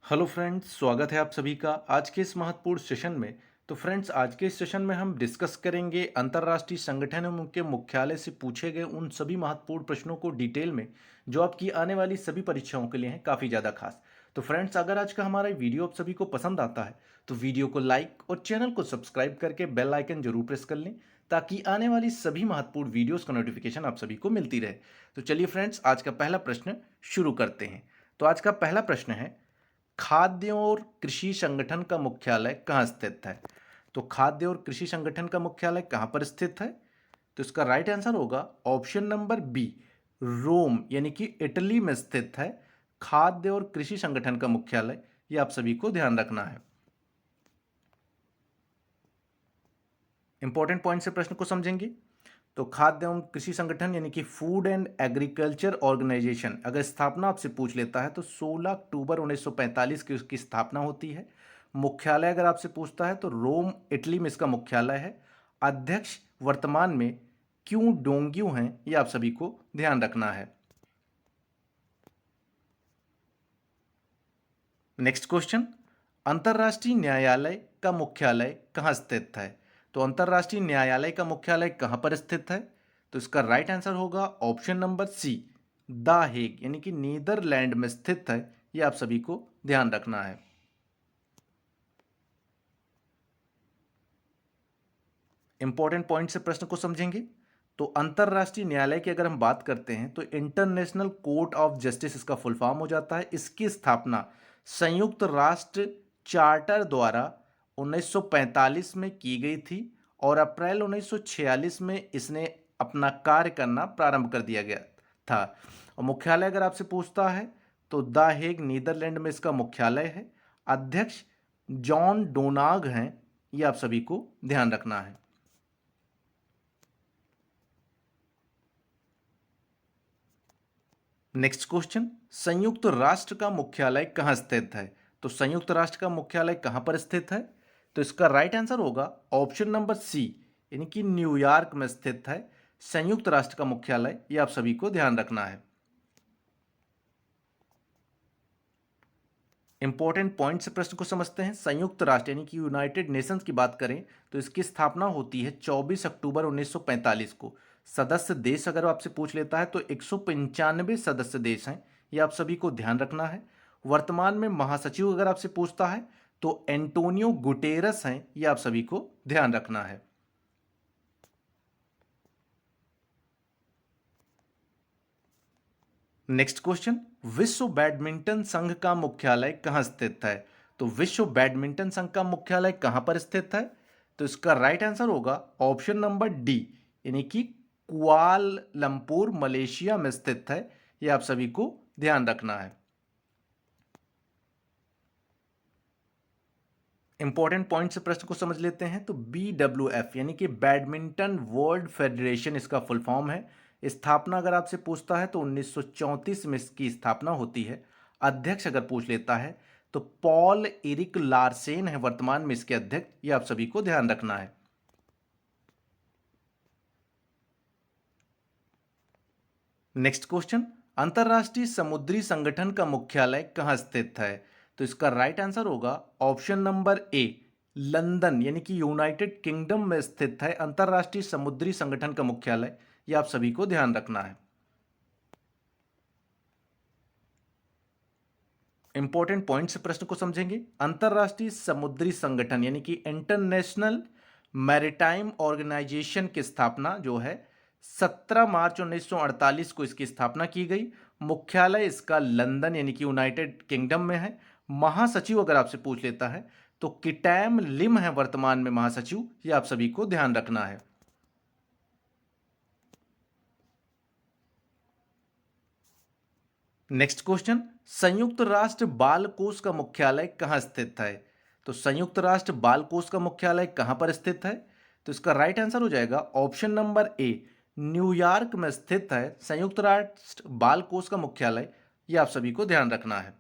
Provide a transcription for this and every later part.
Hello friends, स्वागत है आप सभी का आज के इस महत्वपूर्ण सेशन में। तो फ्रेंड्स, आज के इस सेशन में हम डिस्कस करेंगे अंतर्राष्ट्रीय संगठनों के मुख्यालय से पूछे गए उन सभी महत्वपूर्ण प्रश्नों को डिटेल में, जो आपकी आने वाली सभी परीक्षाओं के लिए हैं काफ़ी ज़्यादा खास। तो फ्रेंड्स, अगर आज का हमारा वीडियो आप सभी को पसंद आता है तो वीडियो को लाइक और चैनल को सब्सक्राइब करके बेल आइकन जरूर प्रेस कर लें, ताकि आने वाली सभी महत्वपूर्ण वीडियोज़ का नोटिफिकेशन आप सभी को मिलती रहे। तो चलिए फ्रेंड्स, आज का पहला प्रश्न शुरू करते हैं। तो आज का पहला प्रश्न है, खाद्य और कृषि संगठन का मुख्यालय कहाँ स्थित है? तो खाद्य और कृषि संगठन का मुख्यालय कहाँ पर स्थित है? तो इसका राइट आंसर होगा ऑप्शन नंबर बी, रोम यानी कि इटली में स्थित है खाद्य और कृषि संगठन का मुख्यालय। ये आप सभी को ध्यान रखना है। इंपॉर्टेंट पॉइंट से प्रश्न को समझेंगे। तो खाद्य एवं कृषि संगठन यानी कि फूड एंड एग्रीकल्चर ऑर्गेनाइजेशन, अगर स्थापना आपसे पूछ लेता है तो 16 अक्टूबर 1945 की उसकी स्थापना होती है। मुख्यालय अगर आपसे पूछता है तो रोम इटली में इसका मुख्यालय है। अध्यक्ष वर्तमान में क्यों डोंग्यू हैं, ये आप सभी को ध्यान रखना है। नेक्स्ट क्वेश्चन, अंतर्राष्ट्रीय न्यायालय का मुख्यालय कहाँ स्थित है? तो अंतर्राष्ट्रीय न्यायालय का मुख्यालय कहाँ पर स्थित है? तो इसका राइट आंसर होगा option number C, the Hague यानी कि नीदरलैंड में स्थित है। यह आप सभी को ध्यान रखना है। इंपॉर्टेंट पॉइंट से प्रश्न को समझेंगे। तो अंतर्राष्ट्रीय न्यायालय की अगर हम बात करते हैं तो इंटरनेशनल कोर्ट ऑफ जस्टिस इसका फुल फॉर्म हो जाता है। इसकी स्थापना संयुक्त राष्ट्र चार्टर द्वारा 1945 में की गई थी और अप्रैल 1946 में इसने अपना कार्य करना प्रारंभ कर दिया गया था। और मुख्यालय अगर आपसे पूछता है तो द हेग नीदरलैंड में इसका मुख्यालय है। अध्यक्ष जॉन डोनाग हैं। ये आप सभी को ध्यान रखना है। नेक्स्ट क्वेश्चन, संयुक्त राष्ट्र का मुख्यालय कहाँ स्थित है? तो संयुक्त राष्ट्र का मुख्यालय कहाँ पर स्थित है? तो इसका राइट आंसर होगा ऑप्शन नंबर सी, यानी कि न्यूयॉर्क में स्थित है संयुक्त राष्ट्र का मुख्यालय। ये आप सभी को ध्यान रखना है। इंपॉर्टेंट पॉइंट से प्रश्न को समझते हैं। संयुक्त राष्ट्र यानी कि यूनाइटेड नेशंस की बात करें तो इसकी स्थापना होती है 24 अक्टूबर 1945 को। सदस्य देश अगर आपसे पूछ लेता है तो 195 सदस्य देश हैं। ये आप सभी को ध्यान रखना है। वर्तमान में महासचिव अगर आपसे पूछता है तो एंटोनियो गुटेरस हैं। ये आप सभी को ध्यान रखना है। नेक्स्ट क्वेश्चन, विश्व बैडमिंटन संघ का मुख्यालय कहाँ स्थित है? तो विश्व बैडमिंटन संघ का मुख्यालय कहाँ पर स्थित है? तो इसका राइट आंसर होगा ऑप्शन नंबर डी, यानी कि कुआलालंपुर मलेशिया में स्थित है। यह आप सभी को ध्यान रखना है। इंपॉर्टेंट पॉइंट से प्रश्न को समझ लेते हैं। तो BWF यानी कि बैडमिंटन वर्ल्ड फेडरेशन इसका फुल फॉर्म है। स्थापना अगर आपसे पूछता है तो 1934 में इसकी स्थापना होती है। अध्यक्ष अगर पूछ लेता है तो पॉल एरिक लार्सेन है वर्तमान में इसके अध्यक्ष। ये आप सभी को ध्यान रखना है। नेक्स्ट क्वेश्चन, अंतर्राष्ट्रीय समुद्री संगठन का मुख्यालय कहाँ स्थित है? तो इसका राइट आंसर होगा ऑप्शन नंबर ए, लंदन यानी कि यूनाइटेड किंगडम में स्थित है अंतर्राष्ट्रीय समुद्री संगठन का मुख्यालय। यह आप सभी को ध्यान रखना है। इंपॉर्टेंट पॉइंट से प्रश्न को समझेंगे। अंतर्राष्ट्रीय समुद्री संगठन यानी कि इंटरनेशनल मैरीटाइम ऑर्गेनाइजेशन की स्थापना जो है 17 मार्च 1948 को इसकी स्थापना की गई। मुख्यालय इसका लंदन यानी कि यूनाइटेड किंगडम में है। महासचिव अगर आपसे पूछ लेता है तो किटैम लिम है वर्तमान में महासचिव। ये आप सभी को ध्यान रखना है। नेक्स्ट क्वेश्चन, संयुक्त राष्ट्र बाल कोष का मुख्यालय कहाँ स्थित है? तो संयुक्त राष्ट्र बाल कोष का मुख्यालय कहाँ पर स्थित है? तो इसका राइट आंसर हो जाएगा ऑप्शन नंबर ए, न्यूयॉर्क में स्थित है संयुक्त राष्ट्र बाल कोष का मुख्यालय। यह आप सभी को ध्यान रखना है।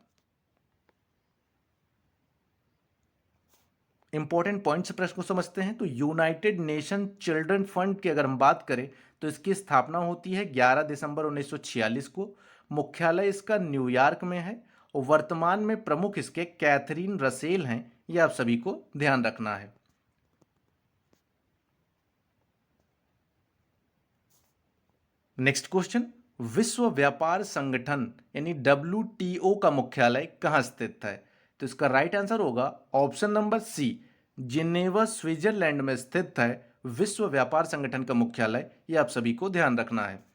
इंपॉर्टेंट पॉइंट से प्रश्न को समझते हैं। तो यूनाइटेड नेशन चिल्ड्रन फंड की अगर हम बात करें तो इसकी स्थापना होती है 11 दिसंबर 1946 को। मुख्यालय इसका न्यूयॉर्क में है और वर्तमान में प्रमुख इसके कैथरीन रसेल हैं। ये आप सभी को ध्यान रखना है। नेक्स्ट क्वेश्चन, विश्व व्यापार संगठन यानी WTO का मुख्यालय कहाँ स्थित है? तो इसका राइट आंसर होगा option number C, Geneva Switzerland में स्थित है विश्व व्यापार संगठन का मुख्यालय। ये आप सभी को ध्यान रखना है।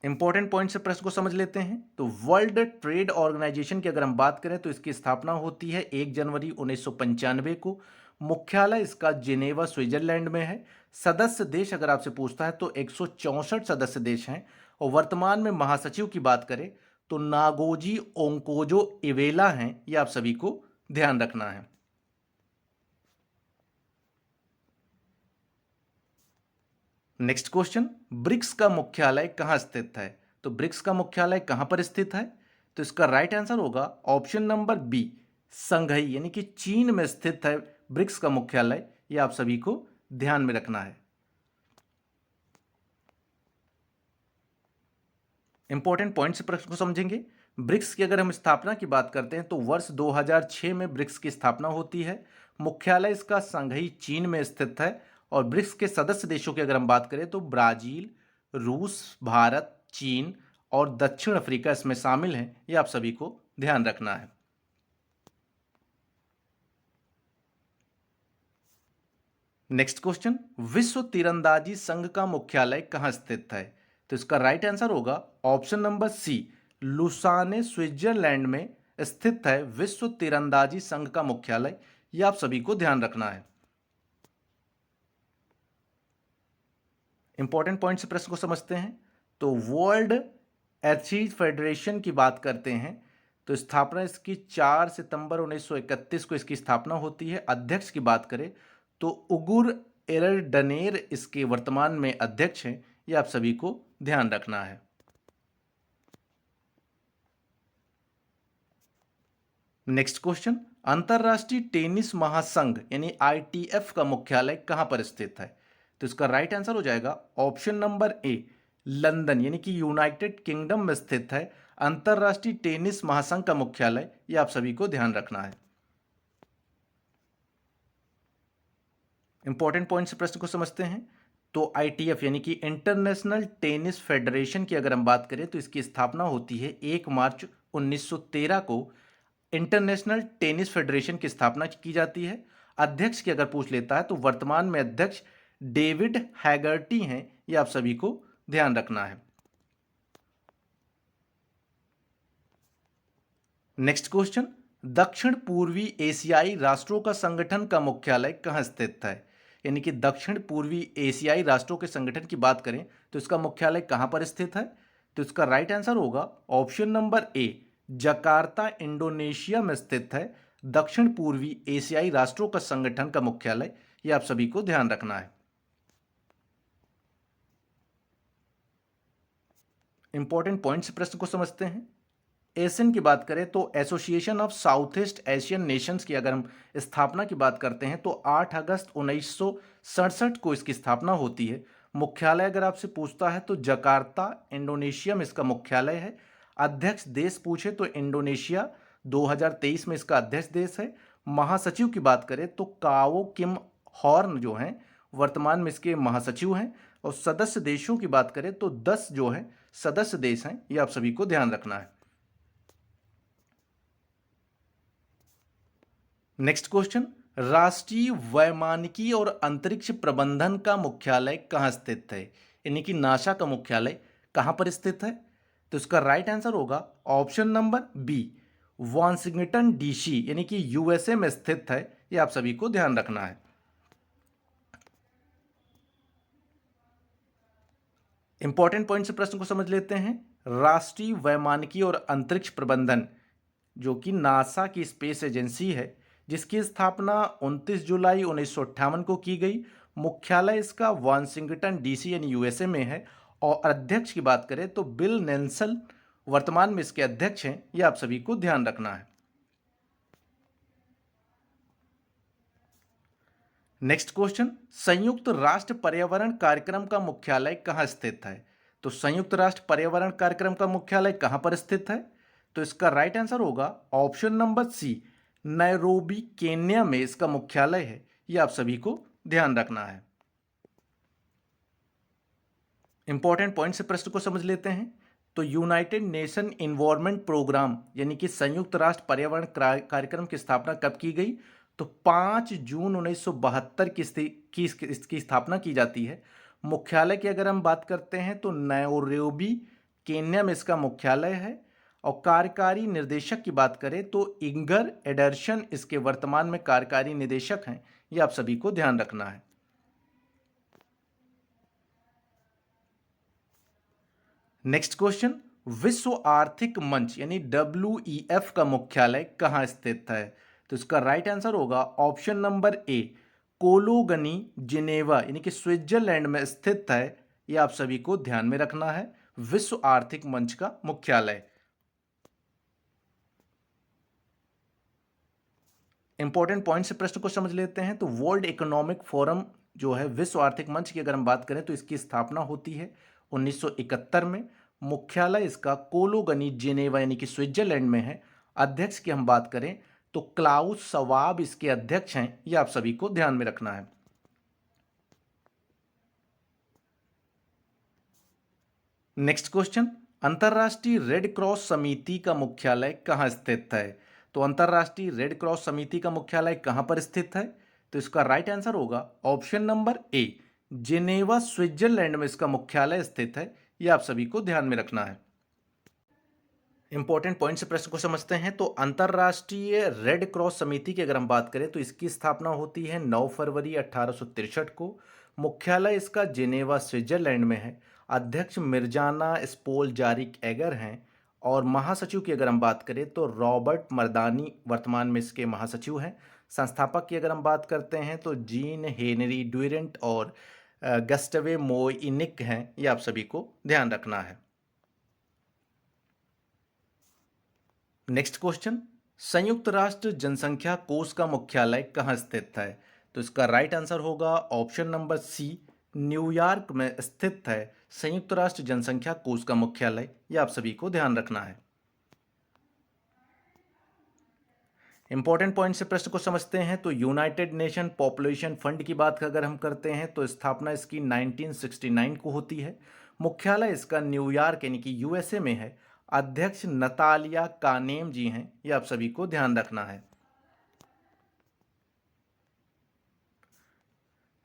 इंपॉर्टेंट पॉइंट से प्रश्न को समझ लेते हैं। तो वर्ल्ड ट्रेड ऑर्गेनाइजेशन की अगर हम बात करें तो इसकी स्थापना होती है 1 जनवरी 1995 को। मुख्यालय इसका जिनेवा स्विट्जरलैंड में है। सदस्य देश अगर आपसे पूछता है तो 164 सदस्य देश हैं। और वर्तमान में महासचिव की बात करें तो नागोजी ओंकोजो इवेला हैं। ये आप सभी को ध्यान रखना है। नेक्स्ट क्वेश्चन, ब्रिक्स का मुख्यालय कहां स्थित है? तो ब्रिक्स का मुख्यालय कहां पर स्थित है? तो इसका राइट आंसर होगा ऑप्शन नंबर बी, संघई यानी कि चीन में स्थित है ब्रिक्स का मुख्यालय। यह आप सभी को ध्यान में रखना है। इंपॉर्टेंट पॉइंट से प्रश्न को समझेंगे। ब्रिक्स की अगर हम स्थापना की बात करते हैं तो वर्ष 2006 में ब्रिक्स की स्थापना होती है। मुख्यालय इसका संघई चीन में स्थित है। और ब्रिक्स के सदस्य देशों की अगर हम बात करें तो ब्राजील, रूस, भारत, चीन और दक्षिण अफ्रीका इसमें शामिल हैं। ये आप सभी को ध्यान रखना है। नेक्स्ट क्वेश्चन, विश्व तीरंदाजी संघ का मुख्यालय कहां स्थित है? तो इसका राइट आंसर होगा option number C, Lausanne Switzerland में स्थित है विश्व तीरंदाजी संघ का मुख्यालय। यह आप सभी को ध्यान रखना है। इंपॉर्टेंट पॉइंट से प्रश्न को समझते हैं। तो वर्ल्ड एथलीट फेडरेशन की बात करते हैं तो स्थापना इसकी 4 सितंबर 1931 को इसकी स्थापना होती है। अध्यक्ष की बात करें तो उगुर एरडनेर इसके वर्तमान में अध्यक्ष हैं। ये आप सभी को ध्यान रखना है। नेक्स्ट क्वेश्चन, अंतरराष्ट्रीय टेनिस महासंघ यानी ITF का मुख्यालय कहां पर स्थित है? तो इसका राइट आंसर हो जाएगा ऑप्शन नंबर ए, लंदन यानी कि यूनाइटेड किंगडम में स्थित है अंतरराष्ट्रीय टेनिस महासंघ का मुख्यालय। यह आप सभी को ध्यान रखना है। इंपॉर्टेंट पॉइंट से प्रश्न को समझते हैं। तो ITF यानी कि इंटरनेशनल टेनिस फेडरेशन की अगर हम बात करें तो इसकी स्थापना होती है 1 मार्च 1913 को। इंटरनेशनल टेनिस फेडरेशन की स्थापना की जाती है। अध्यक्ष की अगर पूछ लेता है तो वर्तमान में अध्यक्ष डेविड हैगर्टी हैं। ये आप सभी को ध्यान रखना है। नेक्स्ट क्वेश्चन, दक्षिण पूर्वी एशियाई राष्ट्रों का संगठन का मुख्यालय कहां स्थित है? यानी कि दक्षिण पूर्वी एशियाई राष्ट्रों के संगठन की बात करें तो इसका मुख्यालय कहां पर स्थित है? तो इसका राइट आंसर होगा ऑप्शन नंबर ए, जकार्ता इंडोनेशिया में स्थित है दक्षिण पूर्वी एशियाई राष्ट्रों का संगठन का मुख्यालय। यह आप सभी को ध्यान रखना है। इंपॉर्टेंट पॉइंट से प्रश्न को समझते हैं। एशियन की बात करें तो association of south east Asian Nations की अगर हम स्थापना की बात करते हैं तो 8 अगस्त 1967 को इसकी स्थापना होती है। मुख्यालय अगर आपसे पूछता है तो जकार्ता इंडोनेशिया में इसका मुख्यालय है। अध्यक्ष देश पूछे तो इंडोनेशिया 2023 में इसका अध्यक्ष देश है। महासचिव की बात करें तो काओ किम हॉर्न जो हैं वर्तमान में इसके महासचिव हैं। और सदस्य देशों की बात करें तो 10 जो हैं सदस्य देश हैं। ये आप सभी को ध्यान रखना है। नेक्स्ट क्वेश्चन, राष्ट्रीय वैमानिकी और अंतरिक्ष प्रबंधन का मुख्यालय कहाँ स्थित है? यानी कि नासा का मुख्यालय कहाँ पर स्थित है? तो इसका राइट आंसर होगा option number B, Washington DC यानी कि USA में स्थित है। ये आप सभी को ध्यान रखना है। इंपॉर्टेंट पॉइंट से प्रश्न को समझ लेते हैं। राष्ट्रीय वैमानिकी और अंतरिक्ष प्रबंधन जो कि नासा की स्पेस एजेंसी है जिसकी स्थापना 29 जुलाई 1958 को की गई। मुख्यालय इसका वाशिंगटन DC यानी USA में है। और अध्यक्ष की बात करें तो बिल नेल्सन वर्तमान में इसके अध्यक्ष हैं। यह आप सभी को ध्यान रखना है। नेक्स्ट क्वेश्चन, संयुक्त राष्ट्र पर्यावरण कार्यक्रम का मुख्यालय कहाँ स्थित है? तो संयुक्त राष्ट्र पर्यावरण कार्यक्रम का मुख्यालय कहां पर स्थित है? तो इसका राइट आंसर होगा option number C, Nairobi Kenya में इसका मुख्यालय है। यह आप सभी को ध्यान रखना है। इंपॉर्टेंट पॉइंट से प्रश्न को समझ लेते हैं। तो यूनाइटेड नेशन इन्वायरमेंट प्रोग्राम यानी कि संयुक्त राष्ट्र पर्यावरण कार्यक्रम की स्थापना कब की गई? तो 5 जून 1972 की स्थापना की जाती है। मुख्यालय की अगर हम बात करते हैं तो नैरोबी केन्या में इसका मुख्यालय है। और कार्यकारी निर्देशक की बात करें तो इंगर एडर्सन इसके वर्तमान में कार्यकारी निदेशक हैं। यह आप सभी को ध्यान रखना है। नेक्स्ट क्वेश्चन, विश्व आर्थिक मंच यानी WEF का मुख्यालय कहां स्थित है? तो इसका राइट आंसर होगा ऑप्शन नंबर ए, कोलोगनी जिनेवा यानी कि स्विट्जरलैंड में स्थित है। यह आप सभी को ध्यान में रखना है, विश्व आर्थिक मंच का मुख्यालय। इंपॉर्टेंट पॉइंट से प्रश्न को समझ लेते हैं। तो वर्ल्ड इकोनॉमिक फोरम जो है, विश्व आर्थिक मंच की अगर हम बात करें तो इसकी स्थापना होती है 1971 में। मुख्यालय इसका कोलोगनी जिनेवा यानी कि स्विट्जरलैंड में है। अध्यक्ष की हम बात करें तो क्लाउस शवाब इसके अध्यक्ष हैं। यह आप सभी को ध्यान में रखना है। नेक्स्ट क्वेश्चन, अंतर्राष्ट्रीय रेड क्रॉस समिति का मुख्यालय कहां स्थित है? तो अंतर्राष्ट्रीय रेड क्रॉस समिति का मुख्यालय कहां पर स्थित है? तो इसका राइट आंसर होगा ऑप्शन नंबर ए, जिनेवा स्विट्जरलैंड में इसका मुख्यालय स्थित है। यह आप सभी को ध्यान में रखना है। इंपॉर्टेंट पॉइंट से प्रश्न को समझते हैं। तो अंतर्राष्ट्रीय रेड क्रॉस समिति की अगर हम बात करें तो इसकी स्थापना होती है 9 फरवरी 1863 को। मुख्यालय इसका जिनेवा स्विट्जरलैंड में है। अध्यक्ष मिर्जाना स्पोल जारिक एगर हैं। और महासचिव की अगर हम बात करें तो रॉबर्ट मर्दानी वर्तमान में इसके महासचिव हैं। संस्थापक की अगर हम बात करते हैं तो जीन हेनरी ड्यूरेंट और गस्टवे मोइनिक हैं। ये आप सभी को ध्यान रखना है। नेक्स्ट क्वेश्चन, संयुक्त राष्ट्र जनसंख्या कोष का मुख्यालय कहां स्थित है? तो इसका राइट आंसर होगा ऑप्शन नंबर सी, न्यूयॉर्क में स्थित है संयुक्त राष्ट्र जनसंख्या कोष का मुख्यालय। यह आप सभी को ध्यान रखना है। इंपॉर्टेंट पॉइंट से प्रश्न को समझते हैं। तो यूनाइटेड नेशन पॉपुलेशन फंड की बात अगर हम करते हैं तो स्थापना इसकी 1969 को होती है। मुख्यालय इसका न्यूयॉर्क यानी कि USA में है। अध्यक्ष नतालिया कानेम जी हैं। यह आप सभी को ध्यान रखना है।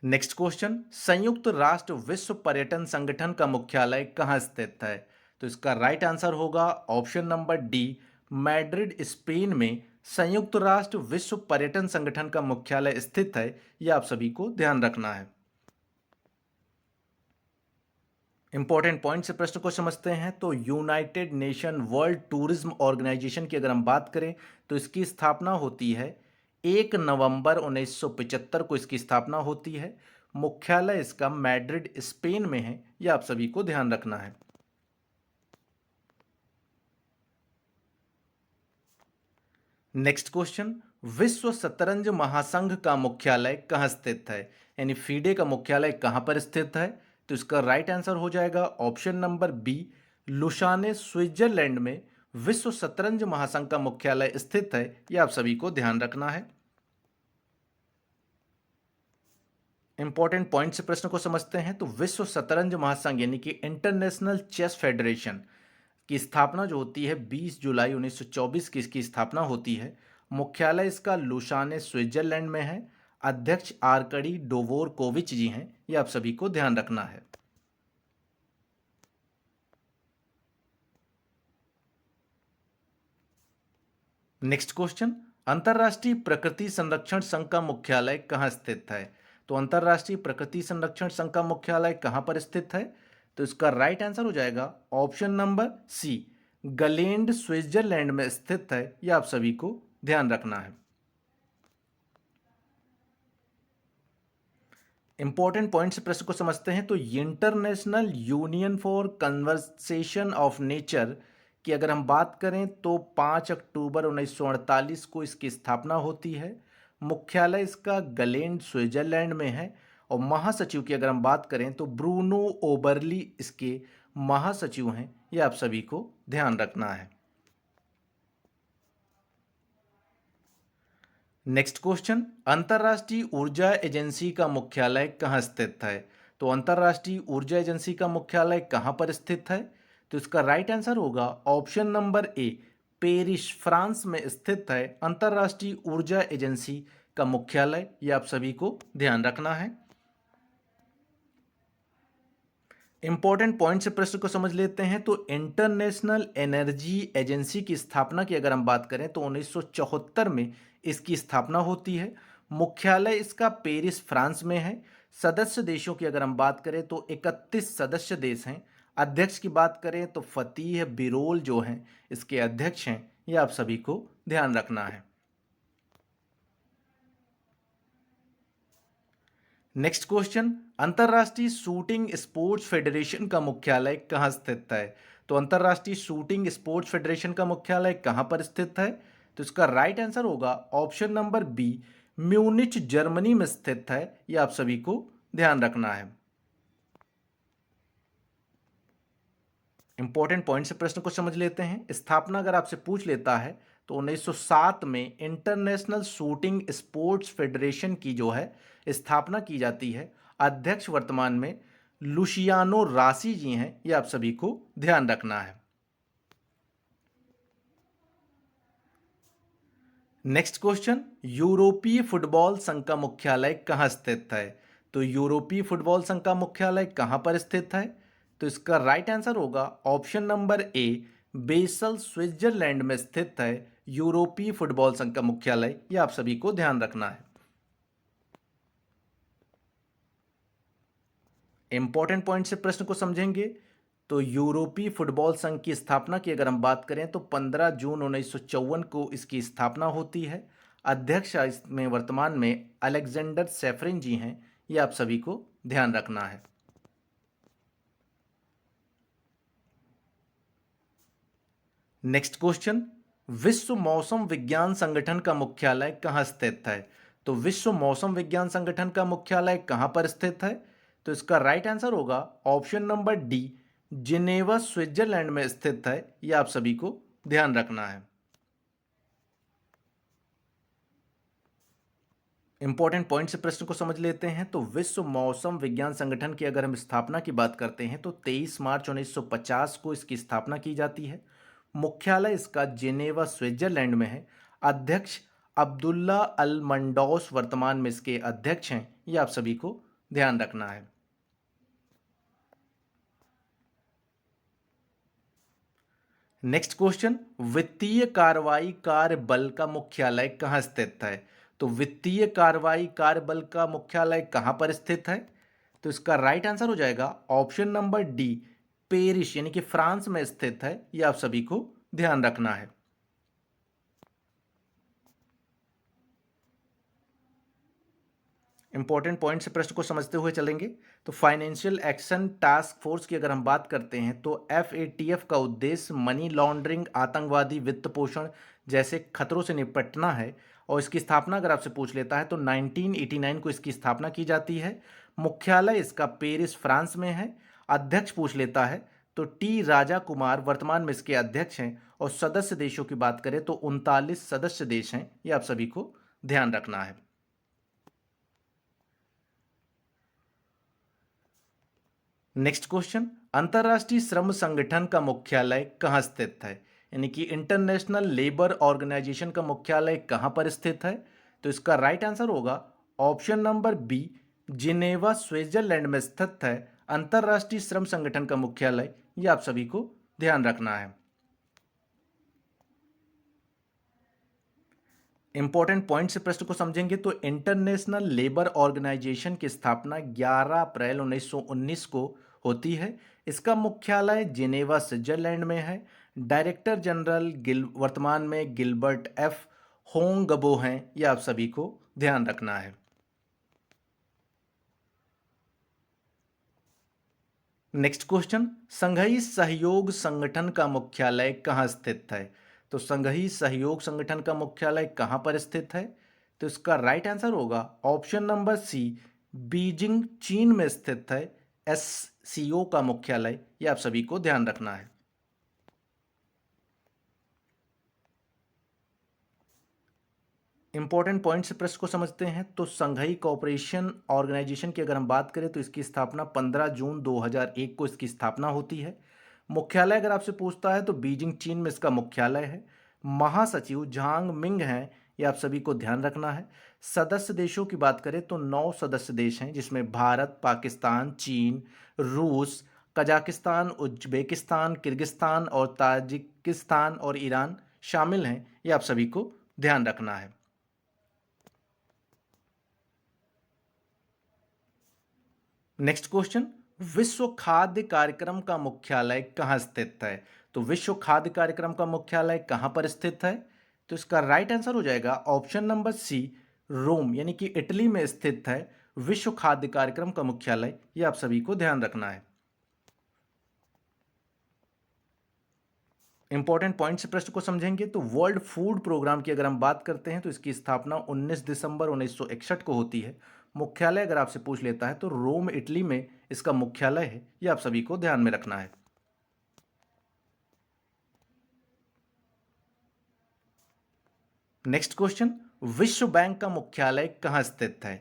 नेक्स्ट क्वेश्चन, संयुक्त राष्ट्र विश्व पर्यटन संगठन का मुख्यालय कहां स्थित है? तो इसका राइट आंसर होगा option number D, Madrid Spain में संयुक्त राष्ट्र विश्व पर्यटन संगठन का मुख्यालय स्थित है। यह आप सभी को ध्यान रखना है। इंपॉर्टेंट पॉइंट से प्रश्न को समझते हैं। तो United Nation World Tourism Organization की अगर हम बात करें तो इसकी स्थापना होती है 1 नवंबर 1975 को इसकी स्थापना होती है। मुख्यालय इसका मैड्रिड स्पेन में है। यह आप सभी को ध्यान रखना है। नेक्स्ट क्वेश्चन, विश्व शतरंज महासंघ का मुख्यालय कहां स्थित है? यानी फीडे का मुख्यालय कहां पर स्थित है? तो इसका राइट आंसर हो जाएगा option number B, Lausanne Switzerland में विश्व शतरंज महासंघ का मुख्यालय स्थित है। यह आप सभी को ध्यान रखना है। इंपॉर्टेंट पॉइंट से प्रश्न को समझते हैं। तो विश्व शतरंज महासंघ यानी कि इंटरनेशनल चेस फेडरेशन की स्थापना जो होती है 20 जुलाई 1924 की इसकी स्थापना होती है। मुख्यालय इसका लुसाने स्विट्जरलैंड में है। अध्यक्ष आर्कडी डोवोरकोविच जी हैं। यह आप सभी को ध्यान रखना है। नेक्स्ट क्वेश्चन, अंतर्राष्ट्रीय प्रकृति संरक्षण संघ का मुख्यालय कहां स्थित है? तो अंतर्राष्ट्रीय प्रकृति संरक्षण संघ का मुख्यालय कहां पर स्थित है? तो इसका राइट आंसर हो जाएगा ऑप्शन नंबर सी, गलेंड स्विट्जरलैंड में स्थित है। यह आप सभी को ध्यान रखना है। इंपॉर्टेंट पॉइंट से प्रश्न को समझते हैं। तो international union for conservation of nature की अगर हम बात करें तो 5 अक्टूबर 1948 को इसकी स्थापना होती है। मुख्यालय इसका गलेंड स्विट्जरलैंड में है। और महासचिव की अगर हम बात करें तो ब्रूनो ओबरली इसके महासचिव हैं, ये आप सभी को ध्यान रखना है। नेक्स्ट क्वेश्चन, अंतर्राष्ट्रीय ऊर्जा एजेंसी का मुख्यालय कहाँ स्थित है? तो अंतर्राष्ट्रीय ऊर्जा एजेंसी का मुख्यालय कहाँ पर स्थित है? तो इसका राइट आंसर होगा ऑप्शन नंबर ए, पेरिस फ्रांस में स्थित है अंतर्राष्ट्रीय ऊर्जा एजेंसी का मुख्यालय, ये आप सभी को ध्यान रखना है। इंपॉर्टेंट पॉइंट से प्रश्न को समझ लेते हैं। तो इंटरनेशनल एनर्जी एजेंसी की स्थापना की अगर हम बात करें तो 1974 में इसकी स्थापना होती है। मुख्यालय इसका पेरिस फ्रांस में है। सदस्य देशों की अगर हम बात करें तो 31 सदस्य देश हैं। अध्यक्ष की बात करें तो फतीह बिरोल जो हैं इसके अध्यक्ष हैं, ये आप सभी को ध्यान रखना है। नेक्स्ट क्वेश्चन, अंतर्राष्ट्रीय शूटिंग स्पोर्ट्स फेडरेशन का मुख्यालय कहाँ स्थित है? तो अंतर्राष्ट्रीय शूटिंग स्पोर्ट्स फेडरेशन का मुख्यालय कहाँ पर स्थित है? तो इसका राइट आंसर होगा option number B, Munich Germany में स्थित है, यह आप सभी को ध्यान रखना है। इंपॉर्टेंट पॉइंट से प्रश्न को समझ लेते हैं। स्थापना अगर आपसे पूछ लेता है तो 1907 में इंटरनेशनल शूटिंग स्पोर्ट्स फेडरेशन की जो है स्थापना की जाती है। अध्यक्ष वर्तमान में लुशियानो रासी जी हैं, ये आप सभी को ध्यान रखना है। नेक्स्ट क्वेश्चन, यूरोपीय फुटबॉल संघ का मुख्यालय कहाँ स्थित है? तो यूरोपीय फुटबॉल संघ का मुख्यालय कहाँ पर स्थित है? तो इसका राइट आंसर होगा option number A, Basel Switzerland में स्थित है यूरोपीय फुटबॉल संघ का मुख्यालय, यह आप सभी को ध्यान रखना है। इंपॉर्टेंट पॉइंट से प्रश्न को समझेंगे। तो यूरोपीय फुटबॉल संघ की स्थापना की अगर हम बात करें तो 15 जून 1954 को इसकी स्थापना होती है। अध्यक्ष इसमें वर्तमान में अलेक्जेंडर सेफरिन जी हैं, ये आप सभी को ध्यान रखना है। नेक्स्ट क्वेश्चन, विश्व मौसम विज्ञान संगठन का मुख्यालय कहाँ स्थित है? तो विश्व मौसम विज्ञान संगठन का मुख्यालय कहाँ पर स्थित है? तो इसका राइट आंसर होगा option number D, Geneva Switzerland में स्थित है, यह आप सभी को ध्यान रखना है। इंपॉर्टेंट पॉइंट से प्रश्न को समझ लेते हैं। तो विश्व मौसम विज्ञान संगठन की अगर हम स्थापना की बात करते हैं तो 23 मार्च 1950 को इसकी स्थापना की जाती है। मुख्यालय इसका जिनेवा स्विट्जरलैंड में है। अध्यक्ष अब्दुल्ला अल मंडौस वर्तमान में इसके अध्यक्ष हैं, ये आप सभी को ध्यान रखना है। नेक्स्ट क्वेश्चन, वित्तीय कार्रवाई कार्य बल का मुख्यालय कहाँ स्थित है? तो वित्तीय कार्रवाई कार्य बल का मुख्यालय कहाँ पर स्थित है? तो इसका राइट आंसर हो जाएगा ऑप्शन नंबर डी, पेरिस यानी कि फ्रांस में स्थित है, यह आप सभी को ध्यान रखना है। इंपॉर्टेंट पॉइंट से प्रश्न को समझते हुए चलेंगे। तो फाइनेंशियल एक्शन टास्क फोर्स की अगर हम बात करते हैं तो FATF का उद्देश्य मनी लॉन्ड्रिंग, आतंकवादी वित्त पोषण जैसे खतरों से निपटना है। और इसकी स्थापना अगर आपसे पूछ लेता है तो 1989 को इसकी स्थापना की जाती है। मुख्यालय इसका पेरिस फ्रांस में है। अध्यक्ष पूछ लेता है तो टी राजा कुमार वर्तमान में इसके अध्यक्ष हैं। और सदस्य देशों की बात करें तो 39 सदस्य देश हैं, ये आप सभी को ध्यान रखना है। नेक्स्ट क्वेश्चन, अंतर्राष्ट्रीय श्रम संगठन का मुख्यालय कहाँ स्थित है? यानी कि इंटरनेशनल लेबर ऑर्गेनाइजेशन का मुख्यालय कहाँ पर स्थित है? तो इसका राइट आंसर होगा option number B, Geneva Switzerland में स्थित है अंतर्राष्ट्रीय श्रम संगठन का मुख्यालय, यह आप सभी को ध्यान रखना है। इंपॉर्टेंट पॉइंट से प्रश्न को समझेंगे। तो इंटरनेशनल लेबर ऑर्गेनाइजेशन की स्थापना 11 अप्रैल 1919 को होती है। इसका मुख्यालय जिनेवा स्विट्जरलैंड में है। डायरेक्टर जनरल वर्तमान में गिलबर्ट एफ होंगबो हैं, यह आप सभी को ध्यान रखना है। नेक्स्ट क्वेश्चन, संघीय सहयोग संगठन का मुख्यालय कहाँ स्थित है? तो संघीय सहयोग संगठन का मुख्यालय कहाँ पर स्थित है? तो इसका राइट आंसर होगा ऑप्शन नंबर सी, बीजिंग चीन में स्थित है। सीओ का मुख्यालय, ये आप सभी को ध्यान रखना है। इंपॉर्टेंट पॉइंट से प्रश्न को समझते हैं। तो संघाई कोऑपरेशन ऑर्गेनाइजेशन की अगर हम बात करें तो इसकी स्थापना 15 जून 2001 को इसकी स्थापना होती है। मुख्यालय अगर आपसे पूछता है तो बीजिंग चीन में इसका मुख्यालय है। महासचिव झांग मिंग हैं, ये आप सभी को ध्यान रखना है। सदस्य देशों की बात करें तो 9 सदस्य देश हैं, जिसमें भारत, पाकिस्तान, चीन, रूस, कजाकिस्तान, उज्बेकिस्तान, किर्गिस्तान और ताजिकिस्तान और ईरान शामिल हैं, ये आप सभी को ध्यान रखना है। नेक्स्ट क्वेश्चन, विश्व खाद्य कार्यक्रम का मुख्यालय कहाँ स्थित है? तो विश्व खाद्य कार्यक्रम का मुख्यालय कहाँ पर स्थित है? तो इसका राइट आंसर हो जाएगा ऑप्शन नंबर सी, रोम यानी कि इटली में स्थित है विश्व खाद्य कार्यक्रम का मुख्यालय, ये आप सभी को ध्यान रखना है। इंपॉर्टेंट पॉइंट से प्रश्न को समझेंगे तो वर्ल्ड फूड प्रोग्राम की अगर हम बात करते हैं तो इसकी स्थापना 19 दिसंबर 1961 को होती है। मुख्यालय अगर आपसे पूछ लेता है तो रोम इटली में इसका मुख्यालय है, यह आप सभी को ध्यान में रखना है। नेक्स्ट क्वेश्चन, विश्व बैंक का मुख्यालय कहाँ स्थित है?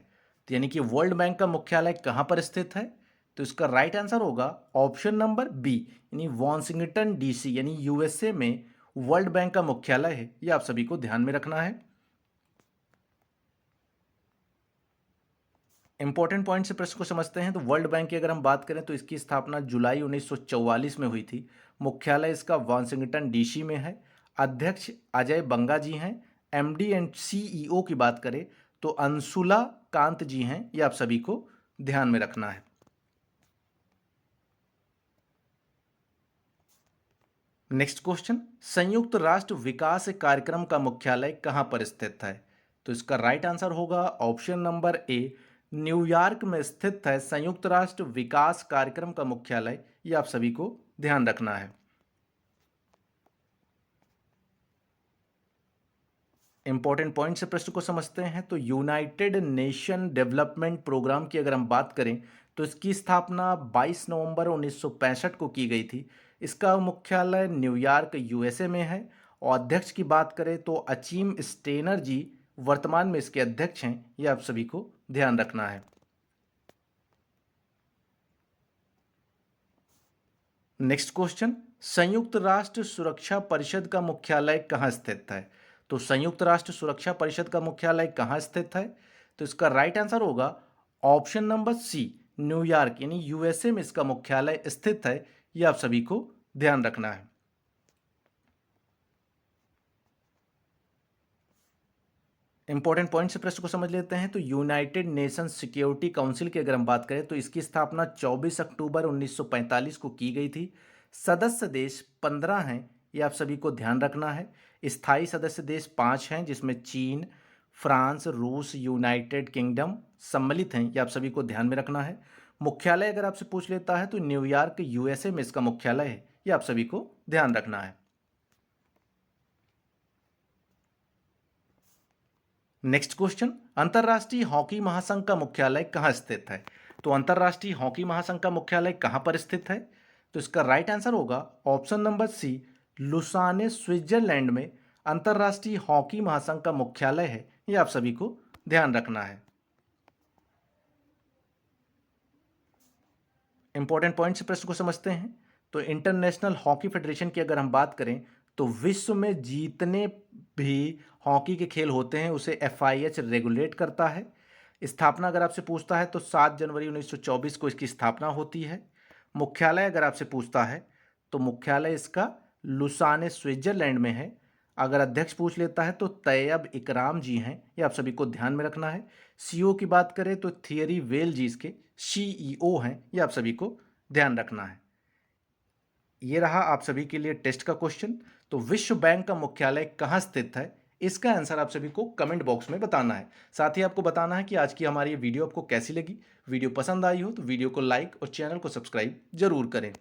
तो यानी कि वर्ल्ड बैंक का मुख्यालय कहाँ पर स्थित है? तो इसका राइट आंसर होगा ऑप्शन नंबर बी, यानी वॉशिंगटन डीसी यानी यूएसए में वर्ल्ड बैंक का मुख्यालय है, यह आप सभी को ध्यान में रखना है। इंपॉर्टेंट पॉइंट से प्रश्न को समझते हैं। तो वर्ल्ड बैंक की अगर हम बात करें तो इसकी स्थापना जुलाई 1944 में हुई थी। मुख्यालय इसका वाशिंगटन डीसी में है। अध्यक्ष अजय बंगा जी हैं। एमडी एंड सीईओ की बात करें तो अंशुला कांत जी हैं, ये आप सभी को ध्यान में रखना है। नेक्स्ट क्वेश्चन, संयुक्त राष्ट्र विकास कार्यक्रम का मुख्यालय कहां पर स्थित है? तो इसका राइट आंसर होगा ऑप्शन नंबर ए, न्यूयॉर्क में स्थित है संयुक्त राष्ट्र विकास कार्यक्रम का मुख्यालय, ये आप सभी को ध्यान रखना है। इंपॉर्टेंट पॉइंट से प्रश्न को समझते हैं। तो यूनाइटेड नेशन डेवलपमेंट प्रोग्राम की अगर हम बात करें तो इसकी स्थापना 22 नवंबर 1965 को की गई थी। इसका मुख्यालय न्यूयॉर्क यूएसए में है। और अध्यक्ष की बात करें तो अचीम स्टेनर जी वर्तमान में इसके अध्यक्ष हैं, यह आप सभी को ध्यान रखना है। नेक्स्ट क्वेश्चन, संयुक्त राष्ट्र सुरक्षा परिषद का मुख्यालय कहाँ स्थित है? तो संयुक्त राष्ट्र सुरक्षा परिषद का मुख्यालय कहाँ स्थित है? तो इसका राइट आंसर होगा ऑप्शन नंबर सी, न्यूयॉर्क यानी यूएसए में इसका मुख्यालय स्थित है, यह आप सभी को ध्यान रखना है। इंपॉर्टेंट पॉइंट से प्रश्न को समझ लेते हैं। तो यूनाइटेड नेशन सिक्योरिटी काउंसिल की अगर हम बात करें तो इसकी स्थापना 24 अक्टूबर 1945 को की गई थी। सदस्य देश 15 हैं, ये आप सभी को ध्यान रखना है। स्थायी सदस्य देश 5 हैं, जिसमें चीन, फ्रांस, रूस, यूनाइटेड किंगडम सम्मिलित हैं, ये आप सभी को ध्यान में रखना है। मुख्यालय अगर आपसे पूछ लेता है तो न्यूयॉर्क यूएसए में इसका मुख्यालय है, ये आप सभी को ध्यान रखना है। नेक्स्ट क्वेश्चन, अंतर्राष्ट्रीय हॉकी महासंघ का मुख्यालय कहाँ स्थित है? तो अंतर्राष्ट्रीय हॉकी महासंघ का मुख्यालय कहाँ पर स्थित है? तो इसका राइट आंसर होगा option number C, Lausanne Switzerland में अंतर्राष्ट्रीय हॉकी महासंघ का मुख्यालय है, यह आप सभी को ध्यान रखना है। इंपॉर्टेंट पॉइंट से प्रश्न को समझते हैं। तो इंटरनेशनल हॉकी फेडरेशन की अगर हम बात करें तो विश्व में जितने भी हॉकी के खेल होते हैं उसे एफआईएच रेगुलेट करता है। स्थापना अगर आपसे पूछता है तो 7 जनवरी 1924 को इसकी स्थापना होती है। मुख्यालय अगर आपसे पूछता है तो मुख्यालय इसका लुसाने स्विट्जरलैंड में है। अगर अध्यक्ष पूछ लेता है तो तैयब इकराम जी हैं, ये आप सभी को ध्यान में रखना है। सीईओ की बात करें तो थियरी वेल जी इसके सीईओ हैं, ये आप सभी को ध्यान रखना है। ये रहा आप सभी के लिए टेस्ट का क्वेश्चन। तो विश्व बैंक का मुख्यालय कहाँ स्थित है, इसका आंसर आप सभी को कमेंट बॉक्स में बताना है। साथ ही आपको बताना है कि आज की हमारी ये वीडियो आपको कैसी लगी। वीडियो पसंद आई हो तो वीडियो को लाइक और चैनल को सब्सक्राइब जरूर करें।